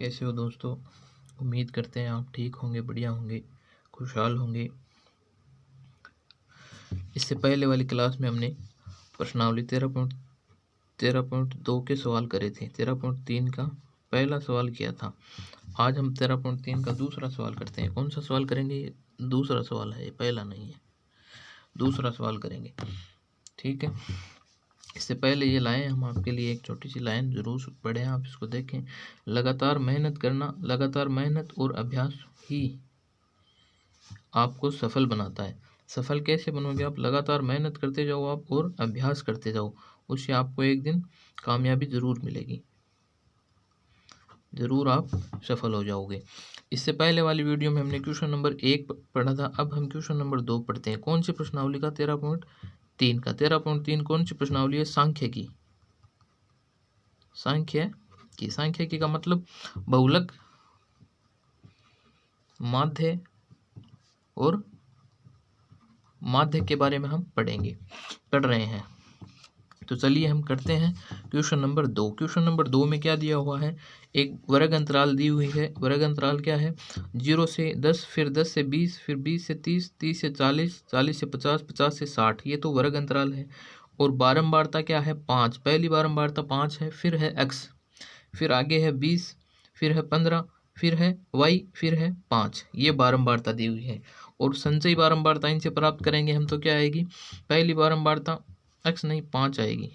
कैसे हो दोस्तों। उम्मीद करते हैं आप ठीक होंगे, बढ़िया होंगे, खुशहाल होंगे। इससे पहले वाली क्लास में हमने प्रश्नावली 13.2 के सवाल करे थे। 13.3 का पहला सवाल किया था। आज हम 13.3 का दूसरा सवाल करते हैं। कौन सा सवाल करेंगे? ये दूसरा सवाल है, ये पहला नहीं है, दूसरा सवाल करेंगे। ठीक है, इससे पहले ये लाएँ हम आपके लिए एक छोटी सी लाइन जरूर पढ़ें, आप इसको देखें। लगातार मेहनत करना, लगातार मेहनत और अभ्यास ही आपको सफल बनाता है। सफल कैसे बनोगे आप? लगातार मेहनत करते जाओ आप और अभ्यास करते जाओ, उससे आपको एक दिन कामयाबी ज़रूर मिलेगी, ज़रूर आप सफल हो जाओगे। इससे पहले वाली वीडियो में हमने क्वेश्चन नंबर 1 पढ़ा था। अब हम क्वेश्चन नंबर 2 पढ़ते हैं। कौन सी प्रश्नावली का? 13.3 का। 13.3 कौन सी प्रश्नावली है? सांख्यिकी। सांख्यिकी, सांख्यिकी का मतलब बहुलक, माध्य और माध्य के बारे में हम पढ़ रहे हैं। तो चलिए हम करते हैं क्वेश्चन नंबर 2। क्वेश्चन नंबर 2 में क्या दिया हुआ है? एक वर्ग अंतराल दी हुई है। वर्ग अंतराल क्या है? 0 से 10, फिर 10 से 20, फिर 20 से 30, 30 से 40, 40 से 50, 50 से 60। ये तो वर्ग अंतराल है। और बारंबारता क्या है? 5। पहली बारंबारता 5 है, फिर है x, फिर आगे है 20, फिर है 15, फिर है y, फिर है 5। ये बारंबारता दी हुई है। और संचयी बारंबारता इनसे प्राप्त करेंगे हम तो क्या आएगी? पहली बारंबारता x नहीं 5 आएगी।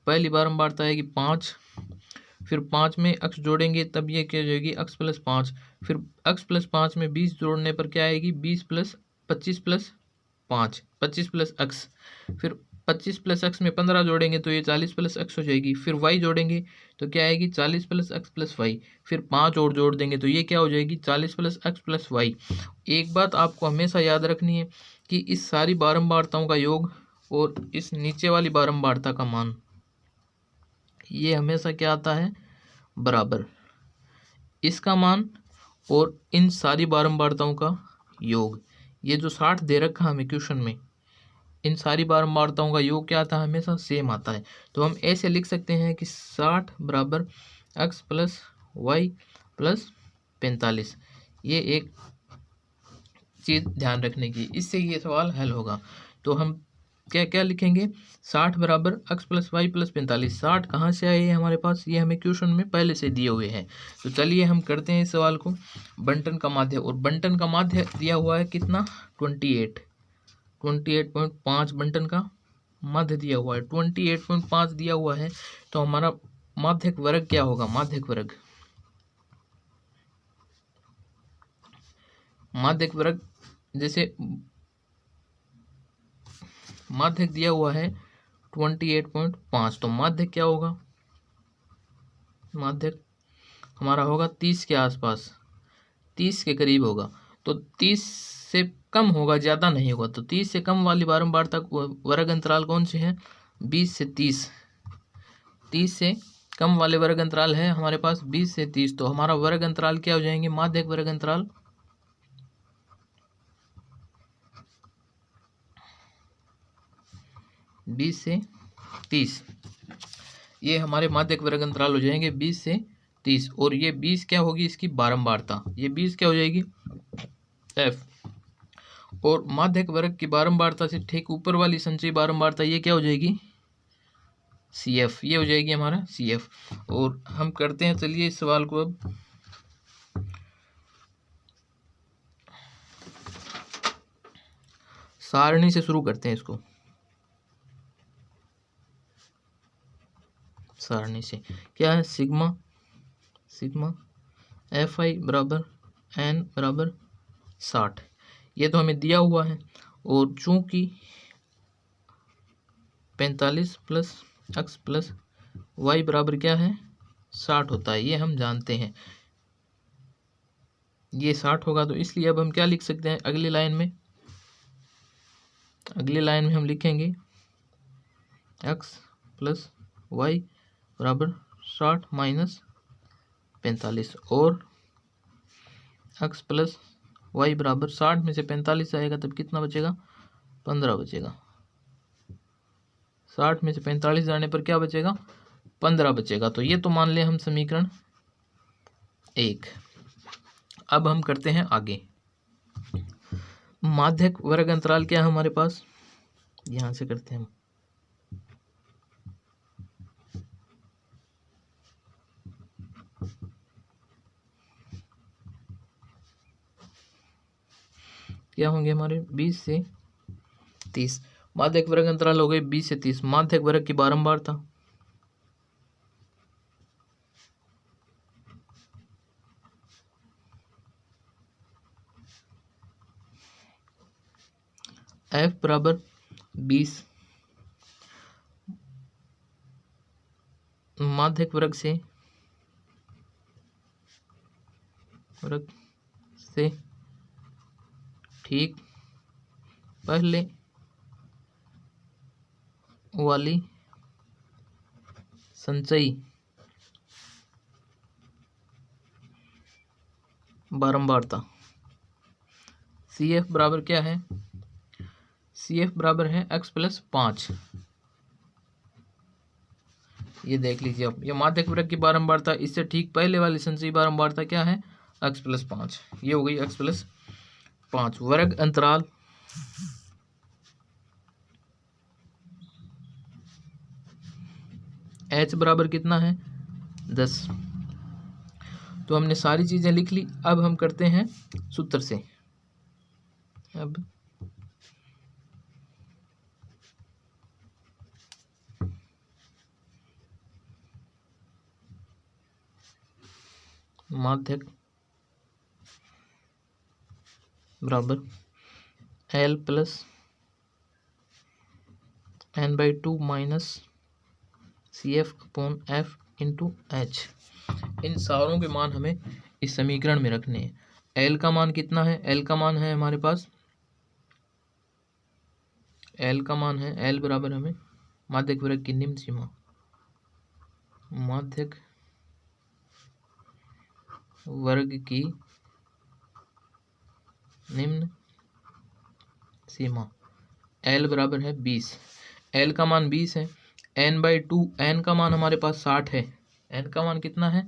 पहली बारंबारता आएगी 5, फिर 5 में x जोड़ेंगे तब ये क्या हो जाएगी? x plus 5। फिर x प्लस 5 में 20 जोड़ने पर क्या आएगी? 20 प्लस 25 प्लस 5, 25 प्लस x। फिर 25 प्लस x में 15 जोड़ेंगे तो ये 40 प्लस x हो जाएगी। फिर y जोड़ेंगे तो क्या आएगी? 40 प्लस x प्लस y। फिर 5 और जोड़ देंगे तो ये क्या हो जाएगी? 40 प्लस x प्लस y। एक बात आपको हमेशा याद रखनी है कि इस सारी बारंबारताओं का योग और इस नीचे वाली बारंबारता का मान, ये हमेशा क्या आता है? बराबर। इसका मान और इन सारी बारंबारताओं का योग, ये जो 60 दे रखा हमें क्वेश्चन में, इन सारी बारंबारताओं का योग क्या आता है? हमेशा सेम आता है। तो हम ऐसे लिख सकते हैं कि 60 बराबर x प्लस वाई प्लस 45। ये एक चीज़ ध्यान रखने की, इससे ये सवाल हल होगा। तो हम क्या क्या लिखेंगे? 60 बराबर x प्लस वाई प्लस 45। 60 कहाँ से आए हैं हमारे पास? ये हमें क्वेश्चन में पहले से दिए हुए हैं। तो चलिए हम करते हैं इस सवाल को। बंटन का माध्य, और बंटन का माध्य दिया हुआ है कितना? 28.5 बंटन का माध्य दिया हुआ है। 28.5 दिया हुआ है। तो हमारा माध्यक वर्ग क्या होगा? माध्यक वर्ग, माध्यक वर्ग जैसे माध्यक दिया हुआ है 28.5, तो माध्यक क्या होगा? माध्यक हमारा होगा 30 के आसपास, 30 के करीब होगा। तो 30 से कम होगा, ज़्यादा नहीं होगा। तो 30 से कम वाली बारंबारता वर्ग अंतराल कौन से हैं? 20 से 30। 30 से कम वाले वर्ग अंतराल है हमारे पास 20 से 30। तो हमारा वर्ग अंतराल क्या हो जाएंगे? माध्यक वर्ग अंतराल 20 से 30। ये हमारे माध्यक वर्ग अंतराल हो जाएंगे 20 से 30। और ये 20 क्या होगी? इसकी बारंबारता, ये 20 क्या हो जाएगी? f। और माध्यक वर्ग की बारंबारता से ठीक ऊपर वाली संचयी बारंबारता, ये क्या हो जाएगी? CF। ये हो जाएगी हमारा CF। और हम करते हैं, चलिए इस सवाल को अब सारणी से शुरू करते हैं। इसको सारणी से क्या है? सिग्मा FI बराबर N बराबर 60। ये तो हमें दिया हुआ है। और चूंकि 45 प्लस x प्लस वाई बराबर क्या है? 60 होता है, ये हम जानते हैं। ये 60 होगा, तो इसलिए अब हम क्या लिख सकते हैं? अगली लाइन में हम लिखेंगे x प्लस वाई बराबर 60 माइनस 45। और x प्लस वाई बराबर 60 में से 45 आएगा तब कितना बचेगा? 15 बचेगा। 60 में से 45 जाने पर क्या बचेगा? 15 बचेगा। तो ये तो मान लें हम समीकरण 1। अब हम करते हैं आगे। माध्यक वर्ग अंतराल क्या है हमारे पास, यहां से करते हैं हम। क्या होंगे हमारे 20 से 30। माध्यक वर्ग अंतराल हो गए 20 से 30। माध्यक वर्ग की बारंबारता f बराबर 20 माध्यक वर्ग से ठीक पहले वाली संचयी बारंबारता। CF बराबर क्या है, CF बराबर है x प्लस 5। ये देख लीजिए आप, ये माध्यक वर्ग की बारंबारता, इससे ठीक पहले वाली संचयी बारंबारता क्या है, x प्लस 5। ये हो गई x प्लस 5। वर्ग अंतराल h बराबर कितना है 10। तो हमने सारी चीजें लिख ली। अब हम करते हैं सूत्र से। अब माध्यक बराबर L plus n/2 minus CF upon F into H। इन सारों के मान हमें इस समीकरण में रखने हैं। L का मान कितना है, L का मान है हमारे पास, L का मान है, L बराबर हमें माध्यक वर्ग की निम्न सीमा, माध्यक वर्ग की निम्न सीमा L बराबर है 20। L का मान 20 है। n/2, n का मान हमारे पास 60 है। n का मान कितना है,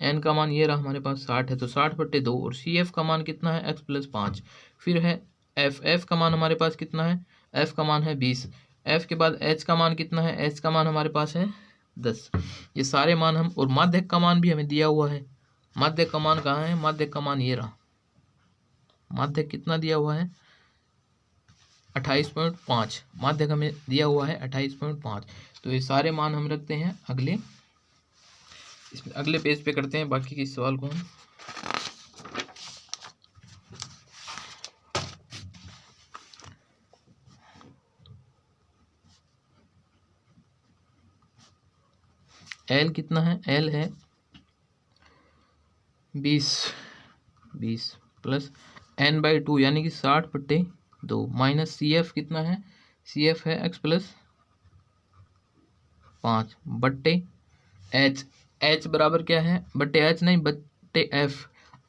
n का मान ये रहा हमारे पास 60 है, तो 60/2। और CF का मान कितना है, x प्लस 5। फिर है f का मान हमारे पास कितना है, f का मान है 20। f के बाद h का मान कितना है, h का मान हमारे पास है 10। ये सारे मान हम, और माध्यक का मान भी हमें दिया हुआ है। माध्यक का मान कहाँ है, माध्यक का मान ये रहा, माध्यक कितना दिया हुआ है 28.5। माध्यक हमें दिया हुआ है 28.5। तो ये सारे मान हम रखते हैं अगले, इसमें अगले पेज पे करते हैं बाकी के सवाल को हम। L कितना है, L है 20 प्लस n/2 यानी कि 60/2 माइनस CF कितना है, CF है x प्लस 5 बट्टे h। h बराबर क्या है, बट्टे h नहीं, बट्टे f।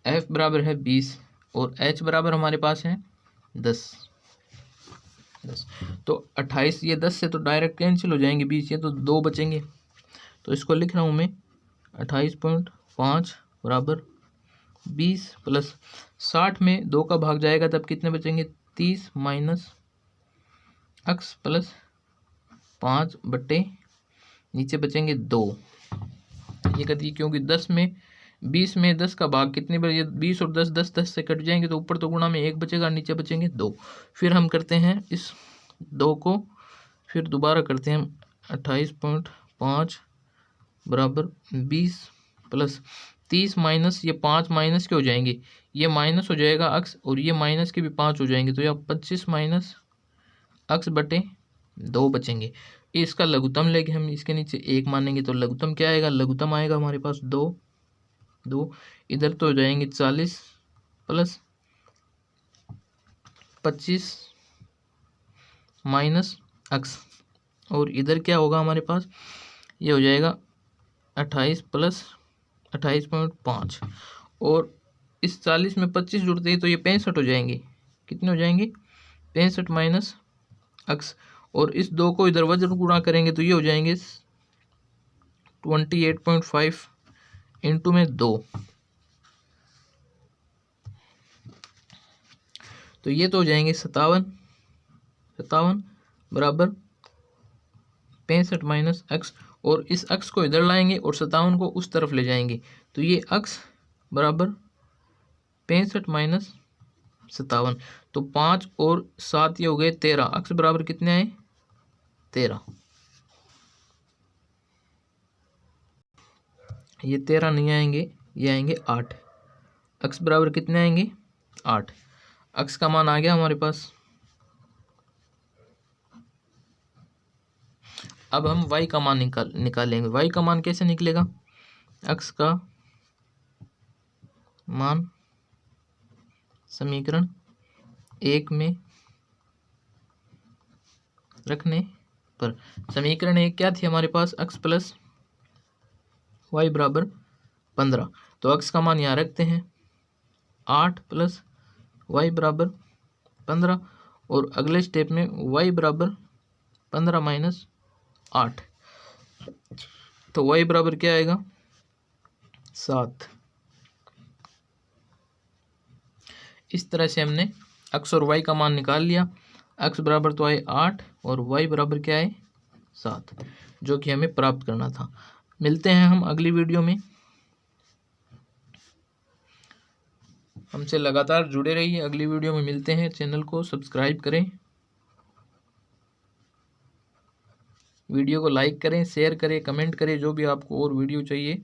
f बराबर है 20 और h बराबर हमारे पास है 10। तो 28, ये 10 से तो डायरेक्ट कैंसिल हो जाएंगे, 20 ये तो 2 बचेंगे। तो इसको लिख रहा हूँ मैं 28.5 बराबर 20 प्लस 60 में 2 का भाग जाएगा तब कितने बचेंगे, 30 माइनस x प्लस 5 बट्टे नीचे बचेंगे 2। ये कहती है क्योंकि 20 में 10 का भाग कितने बार, ये 20 और 10 10 से कट जाएंगे, तो ऊपर तो गुणा में 1 बचेगा, नीचे बचेंगे 2। फिर हम करते हैं इस 2 को, फिर दोबारा करते हैं 28.5 बराबर 20 प्लस 30 माइनस ये 5 माइनस के हो जाएंगे, ये माइनस हो जाएगा x और ये माइनस के भी 5 हो जाएंगे, तो यहाँ 25 माइनस x बटे 2 बचेंगे। इसका लघुत्तम लेके हम इसके नीचे 1 मानेंगे, तो लघुत्तम क्या आएगा, लघुत्तम आएगा हमारे पास 2 इधर तो हो जाएंगे 40 प्लस 25 माइनस x, और इधर क्या होगा हमारे पास, ये हो जाएगा 28 प्लस 28.5, और इस 40 में 25 जुड़ते ही तो ये 65 हो जाएंगे। कितने हो जाएंगे, 65 माइनस x, और इस 2 को इधर वज्र गुणा करेंगे तो ये हो जाएंगे 28.5 इंटू में 2, तो ये तो हो जाएंगे 57 बराबर 65 माइनस x, और इस x को इधर लाएंगे और 57 को उस तरफ ले जाएंगे, तो ये x बराबर 65 माइनस 57, तो 5 और 7 ये हो गए 13, x बराबर कितने आए 13। ये 13 नहीं आएंगे, ये आएंगे 8, x बराबर कितने आएंगे 8। x का मान आ गया हमारे पास। अब हम y का मान निकालेंगे। y का मान कैसे निकलेगा, x का मान समीकरण 1 में रखने पर, समीकरण 1 क्या थी हमारे पास, x प्लस वाई बराबर 15, तो x का मान यहाँ रखते हैं 8 प्लस वाई बराबर 15, और अगले स्टेप में y बराबर 15 माइनस 8, तो y बराबर क्या आएगा 7। इस तरह से हमने x और y का मान निकाल लिया। x बराबर तो आए 8 और y बराबर क्या है 7, जो कि हमें प्राप्त करना था। मिलते हैं हम अगली वीडियो में। हमसे लगातार जुड़े रहिए, अगली वीडियो में मिलते हैं। चैनल को सब्सक्राइब करें, वीडियो को लाइक करें, शेयर करें, कमेंट करें, जो भी आपको और वीडियो चाहिए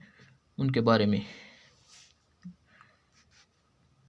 उनके बारे में।